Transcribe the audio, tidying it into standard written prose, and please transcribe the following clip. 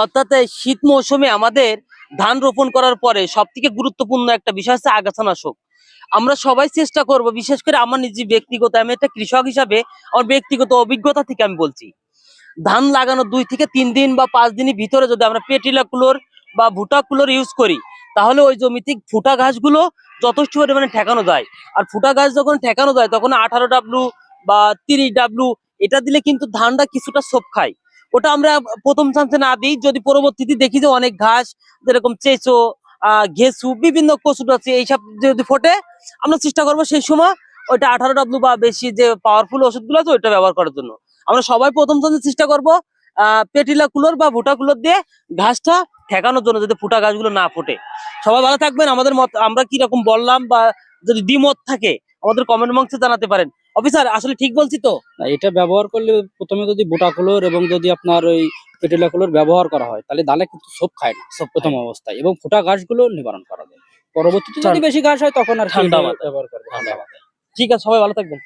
অর্থাৎ এই শীত মৌসুমে আমাদের ধান রোপণ করার পরে সব থেকে গুরুত্বপূর্ণ একটা বিষয় হচ্ছে আগাছানাশক। আমরা সবাই চেষ্টা করব, বিশেষ করে আমার নিজে ব্যক্তিগত, আমি একটা কৃষক হিসাবে আমার ব্যক্তিগত অভিজ্ঞতা থেকে আমি বলছি, ধান লাগানোর 2 থেকে 3 দিন বা 5 দিনের ভিতরে যদি আমরা পেটিলা কুলোর বা ভুট্টা কুলোর ইউজ করি, তাহলে ওই জমিতে ফুটা ঘাসগুলো যথেষ্ট পরিমাণে ঠেকানো যায়। আর ফুটা ঘাস যখন ঠেকানো যায় তখন 18W বা 30W এটা দিলে কিন্তু ধানটা কিছুটা ছোপ খায়। ওটা আমরা প্রথম চান্সে না দিই, যদি পরবর্তীতে দেখি যে অনেক ঘাস যেরকম চেঁচো, ঘেসু, বিভিন্ন কচু আছে এইসব যদি ফোটে, আমরা চেষ্টা করবো সেই সময় ওইটা 18W বা বেশি যে পাওয়ারফুল ওষুধগুলো আছে ওইটা ব্যবহার করার জন্য। আমরা সবাই প্রথম চেষ্টা করব পেটিলা কুলোর বা ভুটা কুলোর দিয়ে ঘাসটা ঠেকানোর জন্য, যাতে ফুটা ঘাসগুলো না ফোটে। সবাই ভালো থাকবেন। আমাদের মত আমরা কি রকম বললাম বা যদি দ্বিমত থাকে আমাদের কমেন্ট বক্সে জানাতে পারেন। অফিসার আসলে ঠিক বলছি তো? না, এটা ব্যবহার করলে প্রথমে যদি বোটাকুলোর এবং যদি আপনার ওই পেটিলাকুলোর ব্যবহার করা হয় তাহলে দালে কিন্তু ছোপ খায় না প্রথম অবস্থায়, এবং ফোটা ঘাসগুলো নিবারণ করা যায়। পরবর্তীতে যদি বেশি ঘাস হয় তখন আর কি ঠান্ডা এটা মাথায়, ব্যবহার করবে। ঠান্ডা মাথায়। ঠিক আছে, সবাই ভালো থাকবেন।